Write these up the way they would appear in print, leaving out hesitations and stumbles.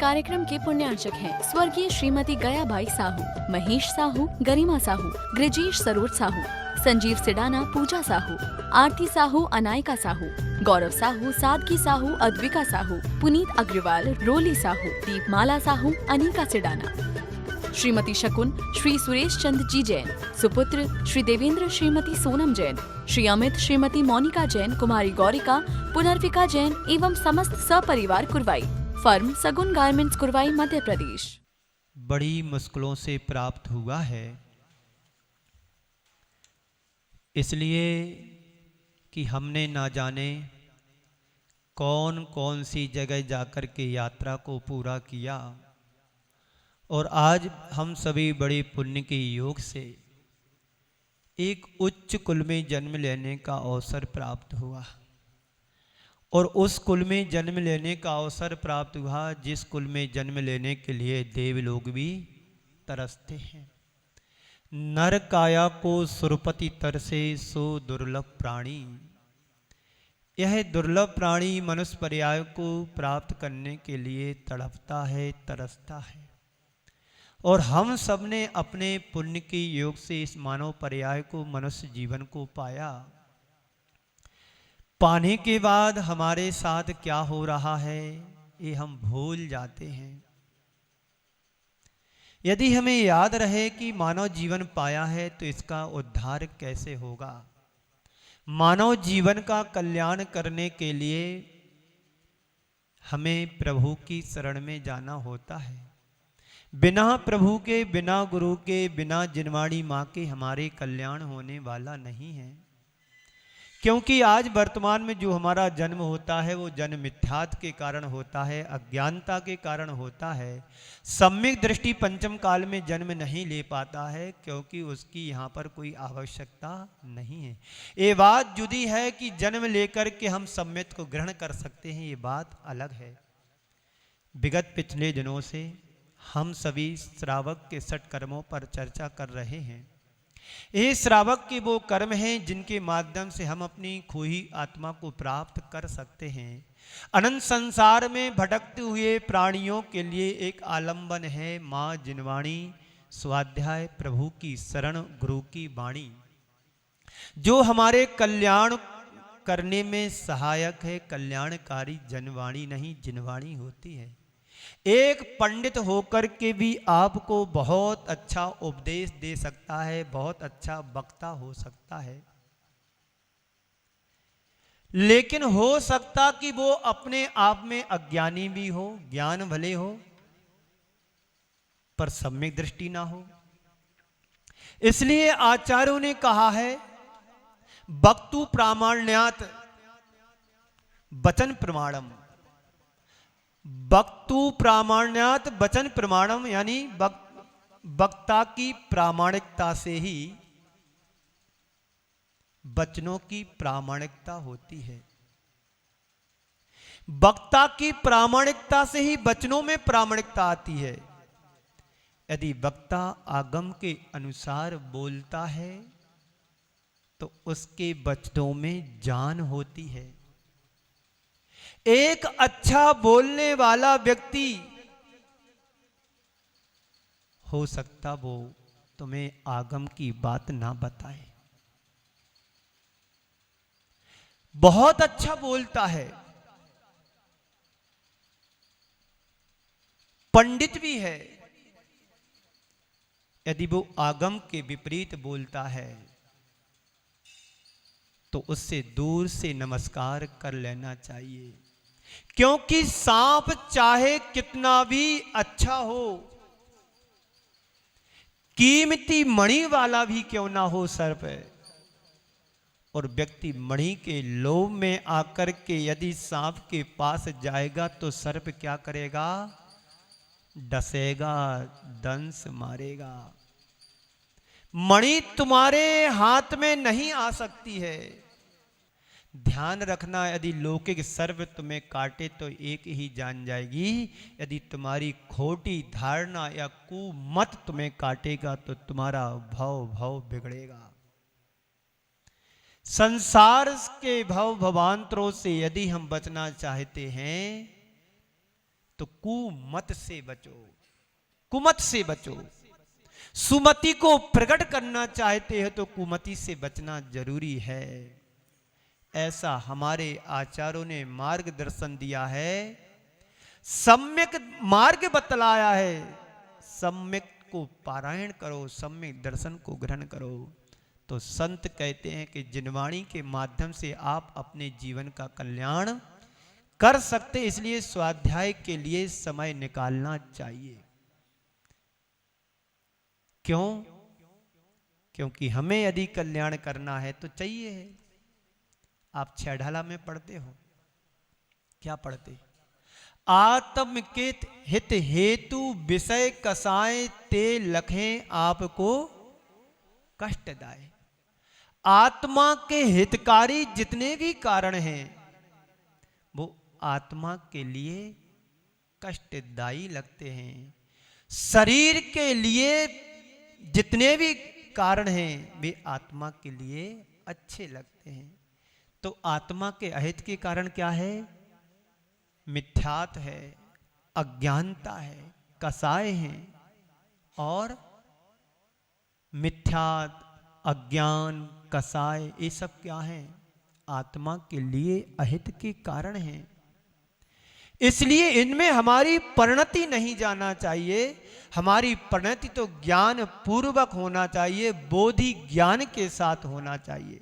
कार्यक्रम के पुण्यार्चक हैं स्वर्गीय श्रीमती गयाबाई साहू, महेश साहू, गरिमा साहू, ग्रजेश सरोज साहू, संजीव सिडाना, पूजा साहू, आरती साहू, अनायका साहू, गौरव साहू, सादगी साहू, अद्विका साहू, पुनीत अग्रवाल, रोली साहू, दीपमाला साहू, अनिका सिडाना, श्रीमती शकुन, श्री सुरेश चंद जी जैन, सुपुत्र श्री देवेंद्र, श्रीमती सोनम जैन, श्री अमित, श्रीमती मोनिका जैन, कुमारी गौरिका, पुनर्विका जैन एवं समस्त सपरिवार कुरवाई। फर्म सगुन गारमेंट्स, कुरवाई, मध्य प्रदेश। बड़ी मुश्किलों से प्राप्त हुआ है, इसलिए कि हमने ना जाने कौन कौन सी जगह जाकर के यात्रा को पूरा किया और आज हम सभी बड़े पुण्य के योग से एक उच्च कुल में जन्म लेने का अवसर प्राप्त हुआ और उस कुल में जन्म लेने का अवसर प्राप्त हुआ जिस कुल में जन्म लेने के लिए देवलोग भी तरसते हैं। नर काया को सुरपति तरसे सो दुर्लभ प्राणी। यह दुर्लभ प्राणी मनुष्य पर्याय को प्राप्त करने के लिए तड़पता है, तरसता है और हम सब ने अपने पुण्य के योग से इस मानव पर्याय को, मनुष्य जीवन को पाया। पाने के बाद हमारे साथ क्या हो रहा है ये हम भूल जाते हैं। यदि हमें याद रहे कि मानव जीवन पाया है तो इसका उद्धार कैसे होगा। मानव जीवन का कल्याण करने के लिए हमें प्रभु की शरण में जाना होता है। बिना प्रभु के, बिना गुरु के, बिना जिनवाणी माँ के हमारे कल्याण होने वाला नहीं है। क्योंकि आज वर्तमान में जो हमारा जन्म होता है वो जन्म मिथ्यात्व के कारण होता है, अज्ञानता के कारण होता है। सम्यक दृष्टि पंचम काल में जन्म नहीं ले पाता है क्योंकि उसकी यहाँ पर कोई आवश्यकता नहीं है। ये बात जुदी है कि जन्म लेकर के हम सम्यक को ग्रहण कर सकते हैं, ये बात अलग है। विगत पिछले दिनों से हम सभी श्रावक के षट कर्मों पर चर्चा कर रहे हैं। ये श्रावक के वो कर्म हैं जिनके माध्यम से हम अपनी खोई आत्मा को प्राप्त कर सकते हैं। अनंत संसार में भटकते हुए प्राणियों के लिए एक आलंबन है माँ जिनवाणी, स्वाध्याय, प्रभु की शरण, गुरु की वाणी, जो हमारे कल्याण करने में सहायक है। कल्याणकारी जनवाणी नहीं जिनवाणी होती है। एक पंडित होकर के भी आपको बहुत अच्छा उपदेश दे सकता है, बहुत अच्छा वक्ता हो सकता है, लेकिन हो सकता कि वो अपने आप में अज्ञानी भी हो, ज्ञान भले हो पर सम्यक दृष्टि ना हो। इसलिए आचार्यों ने कहा है वक्तु प्रामाण्यात वचन प्रमाणम। वक्तु प्रामाण्यात वचन प्रमाणम यानी वक्ता की प्रामाणिकता से ही वचनों की प्रामाणिकता होती है। वक्ता की प्रामाणिकता से ही वचनों में प्रामाणिकता आती है। यदि वक्ता आगम के अनुसार बोलता है तो उसके वचनों में जान होती है। एक अच्छा बोलने वाला व्यक्ति हो सकता वो तुम्हें आगम की बात ना बताए, बहुत अच्छा बोलता है, पंडित भी है, यदि वो आगम के विपरीत बोलता है तो उससे दूर से नमस्कार कर लेना चाहिए। क्योंकि सांप चाहे कितना भी अच्छा हो, कीमती मणि वाला भी क्यों ना हो सर्प, और व्यक्ति मणि के लोभ में आकर के यदि सांप के पास जाएगा तो सर्प क्या करेगा, डसेगा, दंश मारेगा। मणि तुम्हारे हाथ में नहीं आ सकती है। ध्यान रखना, यदि लौकिक सर्प तुम्हें काटे तो एक ही जान जाएगी, यदि तुम्हारी खोटी धारणा या कुमत तुम्हें काटेगा तो तुम्हारा भाव बिगड़ेगा। संसार के भव भवांतरों से यदि हम बचना चाहते हैं तो कुमत से बचो, कुमत से बचो। सुमति को प्रकट करना चाहते हो तो कुमति से बचना जरूरी है। ऐसा हमारे आचार्यों ने मार्गदर्शन दिया है, सम्यक मार्ग बतलाया है। सम्यक को पारायण करो, सम्यक दर्शन को ग्रहण करो। तो संत कहते हैं कि जिनवाणी के माध्यम से आप अपने जीवन का कल्याण कर सकते, इसलिए स्वाध्याय के लिए समय निकालना चाहिए। क्यों? क्योंकि हमें यदि कल्याण करना है तो चाहिए है। आप छेढ़ाला में पढ़ते हो, क्या पढ़ते? आत्म के हित हेतु विषय कसाए ते लखें आपको कष्टदाय। आत्मा के हितकारी जितने भी कारण हैं वो आत्मा के लिए कष्टदायी लगते हैं। शरीर के लिए जितने भी कारण हैं वे आत्मा के लिए अच्छे लगते हैं। तो आत्मा के अहित के कारण क्या है? मिथ्यात है, अज्ञानता है, कसाय हैं। और मिथ्यात, अज्ञान, कसाय ये सब क्या है? आत्मा के लिए अहित के कारण हैं। इसलिए इनमें हमारी परिणति नहीं जाना चाहिए। हमारी परिणति तो ज्ञान पूर्वक होना चाहिए, बोधि ज्ञान के साथ होना चाहिए।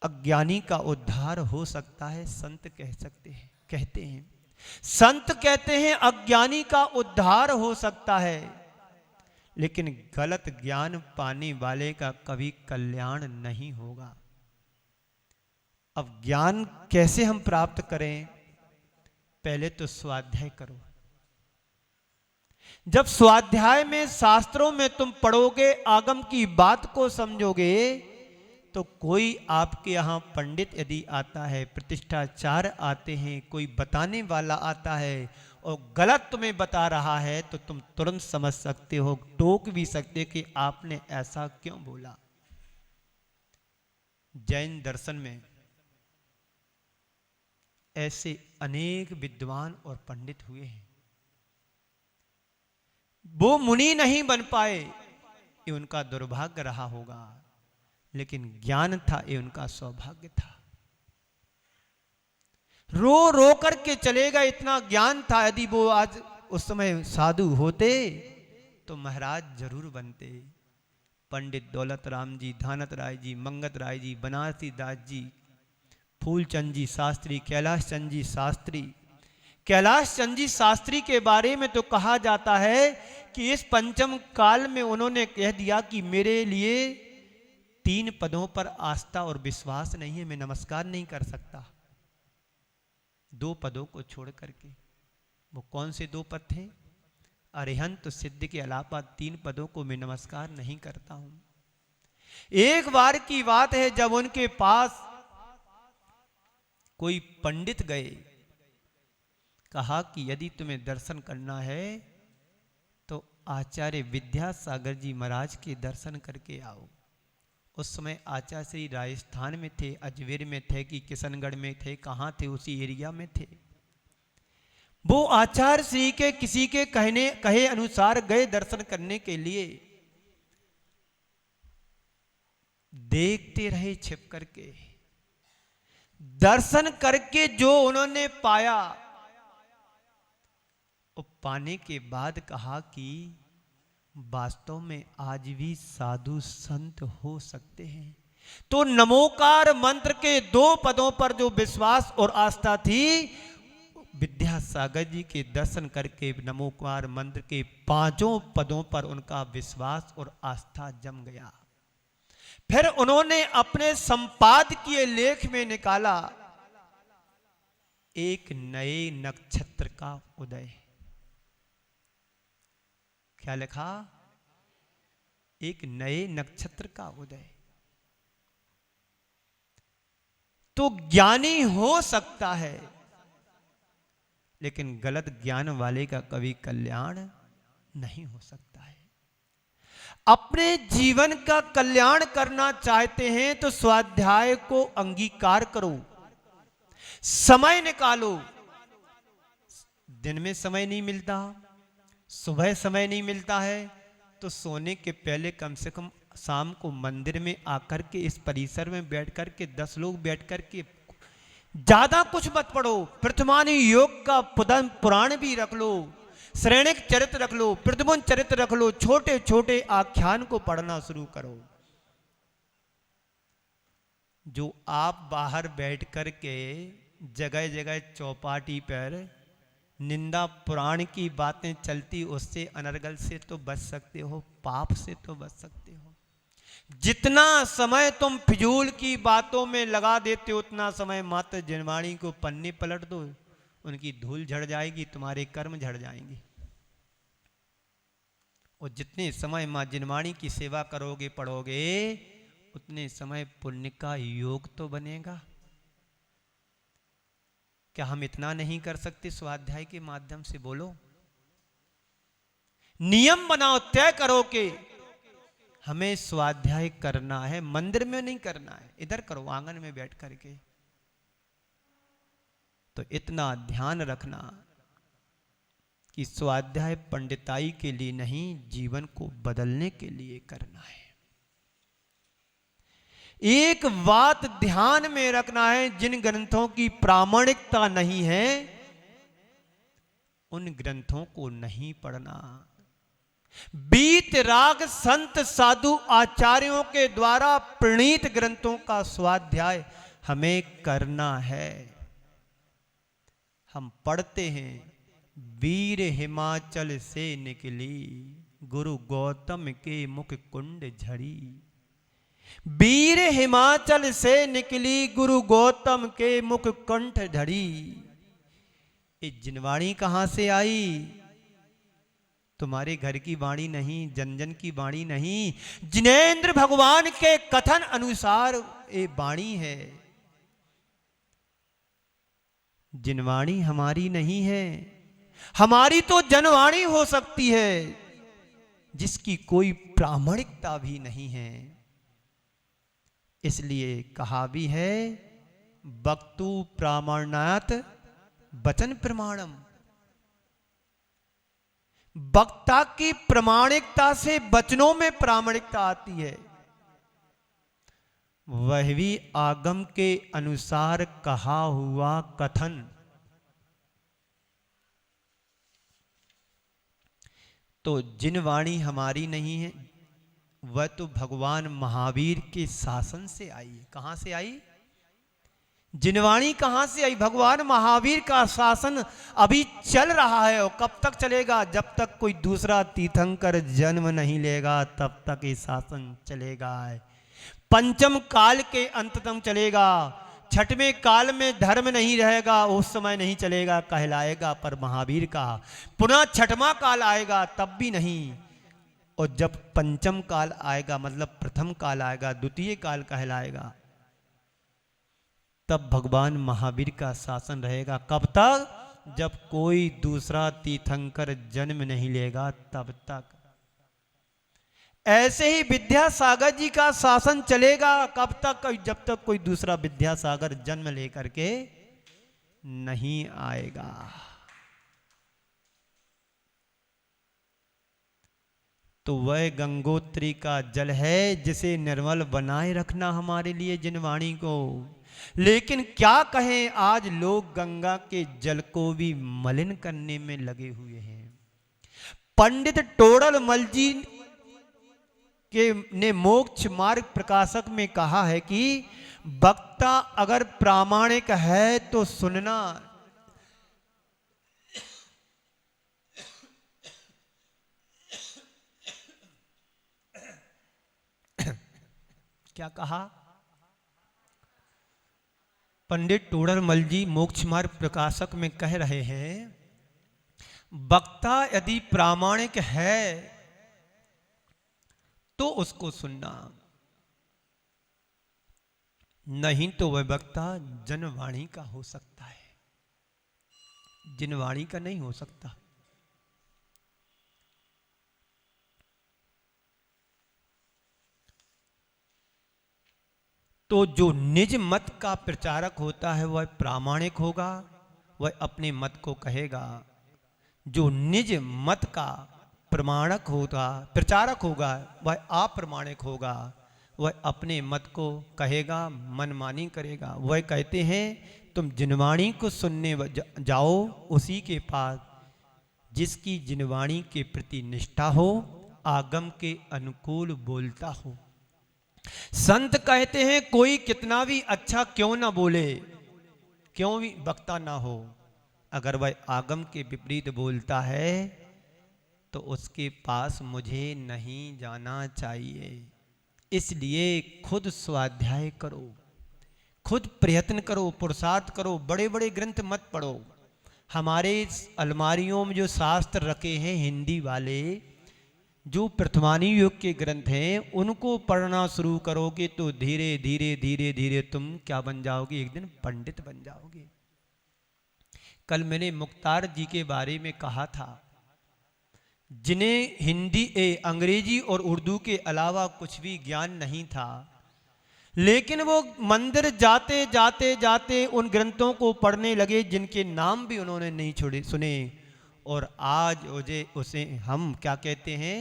अज्ञानी का उद्धार हो सकता है, संत कहते हैं। संत कहते हैं अज्ञानी का उद्धार हो सकता है, लेकिन गलत ज्ञान पाने वाले का कभी कल्याण नहीं होगा। अब ज्ञान कैसे हम प्राप्त करें? पहले तो स्वाध्याय करो। जब स्वाध्याय में, शास्त्रों में तुम पढ़ोगे, आगम की बात को समझोगे, तो कोई आपके यहाँ पंडित यदि आता है, प्रतिष्ठाचार्य आते हैं, कोई बताने वाला आता है और गलत तुम्हें बता रहा है, तो तुम तुरंत समझ सकते हो, टोक भी सकते कि आपने ऐसा क्यों बोला। जैन दर्शन में ऐसे अनेक विद्वान और पंडित हुए हैं। वो मुनि नहीं बन पाए, ये उनका दुर्भाग्य रहा होगा, लेकिन ज्ञान था, ये उनका सौभाग्य था। रो रो करके चलेगा, इतना ज्ञान था। यदि वो आज उस समय साधु होते तो महाराज जरूर बनते। पंडित दौलत राम जी, धानत राय जी, मंगत राय जी, बनारसी दास जी, फूलचंद जी शास्त्री, कैलाश चंद जी शास्त्री। कैलाश चंद जी शास्त्री के बारे में तो कहा जाता है कि इस पंचम काल में उन्होंने कह दिया कि मेरे लिए 3 पदों पर आस्था और विश्वास नहीं है, मैं नमस्कार नहीं कर सकता। 2 पदों को छोड़ करके। वो कौन से 2 पद थे? अरिहंत सिद्ध के अलावा 3 पदों को मैं नमस्कार नहीं करता हूं। एक बार की बात है, जब उनके पास कोई पंडित गए, कहा कि यदि तुम्हें दर्शन करना है तो आचार्य विद्यासागर जी महाराज के दर्शन करके आओ। उस समय आचार्य श्री राजस्थान में थे, अजमेर में थे कि किशनगढ़ में थे, कहाँ थे? उसी एरिया में थे। वो आचार्य श्री के किसी के कहे अनुसार गए दर्शन करने के लिए। देखते रहे छिप करके। दर्शन करके जो उन्होंने पाया, वो पाने के बाद कहा कि वास्तव में आज भी साधु संत हो सकते हैं। तो नमोकार मंत्र के 2 पदों पर जो विश्वास और आस्था थी, विद्यासागर जी के दर्शन करके नमोकार मंत्र के 5 पदों पर उनका विश्वास और आस्था जम गया। फिर उन्होंने अपने संपादकीय लेख में निकाला, एक नए नक्षत्र का उदय। क्या लिखा? एक नए नक्षत्र का उदय। तो ज्ञानी हो सकता है, लेकिन गलत ज्ञान वाले का कभी कल्याण नहीं हो सकता है। अपने जीवन का कल्याण करना चाहते हैं तो स्वाध्याय को अंगीकार करो, समय निकालो। दिन में समय नहीं मिलता, सुबह समय नहीं मिलता है, तो सोने के पहले कम से कम शाम को मंदिर में आकर के इस परिसर में बैठ कर के 10 लोग बैठ कर के ज्यादा कुछ मत पढ़ो, प्रथमानी योग का पुराण भी रख लो, श्रेणिक चरित्र रख लो, प्रतिबंध चरित्र रख लो, छोटे छोटे आख्यान को पढ़ना शुरू करो। जो आप बाहर बैठ कर के जगह जगह चौपाटी पर निंदा पुराण की बातें चलती, उससे अनर्गल से तो बच सकते हो, पाप से तो बच सकते हो। जितना समय तुम फिजूल की बातों में लगा देते हो, उतना समय मात्र जिनवाणी को पन्ने पलट दो, उनकी धूल झड़ जाएगी, तुम्हारे कर्म झड़ जाएंगे। और जितने समय मां जिनवाणी की सेवा करोगे, पढ़ोगे, उतने समय पुण्य का योग तो बनेगा। क्या हम इतना नहीं कर सकते स्वाध्याय के माध्यम से? बोलो। नियम बनाओ, तय करो कि हमें स्वाध्याय करना है, मंदिर में नहीं करना है, इधर करो, आंगन में बैठ करके। तो इतना ध्यान रखना कि स्वाध्याय पंडिताई के लिए नहीं, जीवन को बदलने के लिए करना है। एक बात ध्यान में रखना है, जिन ग्रंथों की प्रामाणिकता नहीं है, उन ग्रंथों को नहीं पढ़ना। बीत राग संत साधु आचार्यों के द्वारा प्रणीत ग्रंथों का स्वाध्याय हमें करना है। हम पढ़ते हैं, वीर हिमाचल से निकली, गुरु गौतम के मुख कुंड झड़ी। वीर हिमाचल से निकली, गुरु गौतम के मुख कंठ झड़ी। ये जिनवाणी कहां से आई? तुम्हारे घर की वाणी नहीं, जन जन की वाणी नहीं, जिनेंद्र भगवान के कथन अनुसार ये वाणी है। जिनवाणी हमारी नहीं है, हमारी तो जनवाणी हो सकती है, जिसकी कोई प्रामाणिकता भी नहीं है। इसलिए कहा भी है, वक्तु प्रामाण्यात् वचन प्रमाणम। वक्ता की प्रामाणिकता से वचनों में प्रामाणिकता आती है। वह भी आगम के अनुसार कहा हुआ कथन। तो जिन वाणी हमारी नहीं है, वह तो भगवान महावीर के शासन से आई। कहां से आई? जिनवाणी कहां से आई? भगवान महावीर का शासन अभी चल रहा है। और कब तक चलेगा? जब तक कोई दूसरा तीर्थंकर जन्म नहीं लेगा, तब तक ये शासन चलेगा। पंचम काल के अंततम चलेगा। छठवें काल में धर्म नहीं रहेगा, उस समय नहीं चलेगा, कहलाएगा पर महावीर का। पुनः छठवां काल आएगा, तब भी नहीं। और जब पंचम काल आएगा, मतलब प्रथम काल आएगा, द्वितीय काल कहलाएगा, तब भगवान महावीर का शासन रहेगा। कब तक? जब कोई दूसरा तीर्थंकर जन्म नहीं लेगा, तब तक। ऐसे ही विद्यासागर जी का शासन चलेगा। कब तक? जब तक कोई दूसरा विद्यासागर जन्म लेकर के नहीं आएगा। तो वह गंगोत्री का जल है जिसे निर्मल बनाए रखना हमारे लिए जिनवाणी को। लेकिन क्या कहें, आज लोग गंगा के जल को भी मलिन करने में लगे हुए हैं। पंडित टोडरमल जी ने मोक्ष मार्ग प्रकाशक में कहा है कि वक्ता अगर प्रामाणिक है तो सुनना, क्या कहा? पंडित टोडरमल जी मोक्ष मार्ग प्रकाशक में कह रहे हैं, वक्ता यदि प्रामाणिक है तो उसको सुनना, नहीं तो वह वक्ता जनवाणी का हो सकता है, जिनवाणी का नहीं हो सकता। तो जो निज मत का प्रचारक होता है वह प्रामाणिक होगा, वह अपने मत को कहेगा। जो निज मत का प्रमाणक होगा, प्रचारक होगा, वह अप्रमाणिक होगा। वह अपने मत को कहेगा, मनमानी करेगा। वह कहते हैं तुम जिनवाणी को सुनने जाओ उसी के पास जिसकी जिनवाणी के प्रति निष्ठा हो, आगम के अनुकूल बोलता हो। संत कहते हैं कोई कितना भी अच्छा क्यों ना बोले, क्यों भी वक्ता ना हो, अगर वह आगम के विपरीत बोलता है तो उसके पास मुझे नहीं जाना चाहिए। इसलिए खुद स्वाध्याय करो, खुद प्रयत्न करो, पुरुषार्थ करो। बड़े बड़े ग्रंथ मत पढ़ो। हमारे अलमारियों में जो शास्त्र रखे हैं हिंदी वाले, जो प्रथमानी युग के ग्रंथ हैं, उनको पढ़ना शुरू करोगे तो धीरे धीरे धीरे धीरे तुम क्या बन जाओगे, एक दिन पंडित बन जाओगे। कल मैंने मुख्तार जी के बारे में कहा था, जिन्हें हिंदी अंग्रेजी और उर्दू के अलावा कुछ भी ज्ञान नहीं था, लेकिन वो मंदिर जाते जाते जाते उन ग्रंथों को पढ़ने लगे जिनके नाम भी उन्होंने नहीं छोड़े सुने, और आज उसे हम क्या कहते हैं,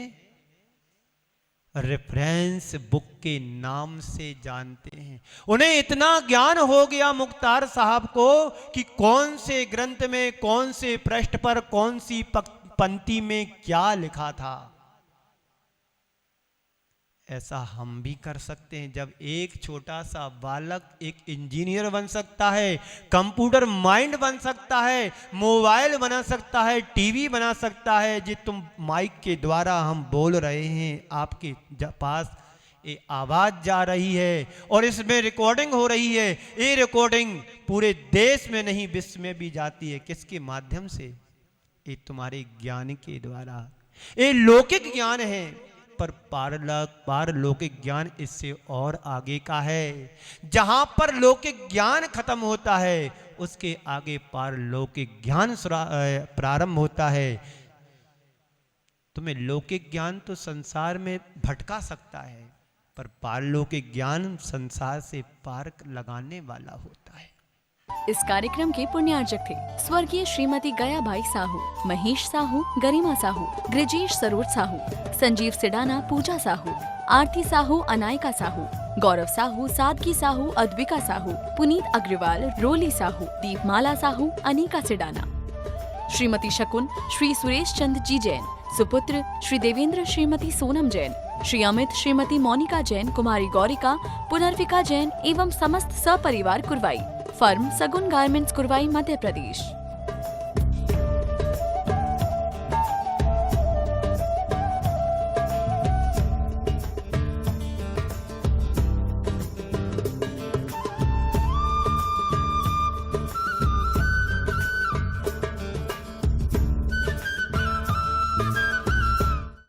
रेफरेंस बुक के नाम से जानते हैं। उन्हें इतना ज्ञान हो गया मुख्तार साहब को कि कौन से ग्रंथ में, कौन से पृष्ठ पर, कौन सी पंक्ति में क्या लिखा था। ऐसा हम भी कर सकते हैं। जब एक छोटा सा बालक एक इंजीनियर बन सकता है, कंप्यूटर माइंड बन सकता है, मोबाइल बना सकता है, टीवी बना सकता है, जी तुम माइक के द्वारा हम बोल रहे हैं, आपके पास ये आवाज जा रही है और इसमें रिकॉर्डिंग हो रही है। ये रिकॉर्डिंग पूरे देश में नहीं विश्व में भी जाती है। किसके माध्यम से? ये तुम्हारे ज्ञान के द्वारा। ये लौकिक ज्ञान है, पर पारलौकिक ज्ञान इससे और आगे का है। जहां पर लौकिक ज्ञान खत्म होता है उसके आगे पारलौकिक ज्ञान प्रारंभ होता है। तुम्हें लौकिक ज्ञान तो संसार में भटका सकता है, पर पारलौकिक ज्ञान संसार से पार लगाने वाला होता है। इस कार्यक्रम के पुण्यार्जक थे स्वर्गीय श्रीमती गयाबाई साहू, महेश साहू, गरिमा साहू, गृजेश सरोज साहू, संजीव सिडाना, पूजा साहू, आरती साहू, अनायका साहू, गौरव साहू, सादगी साहू, अद्विका साहू, पुनीत अग्रवाल, रोली साहू, दीपमाला साहू, अनिका सिडाना, श्रीमती शकुन, श्री सुरेश चंद जी जैन, सुपुत्र श्री देवेंद्र, श्रीमती सोनम जैन, श्री अमित, श्रीमती मोनिका जैन, कुमारी गौरिका, पुनर्विका जैन एवं समस्त सपरिवार कुरवाई। फर्म सगुन गारमेंट्स, कुरवाई, मध्य प्रदेश।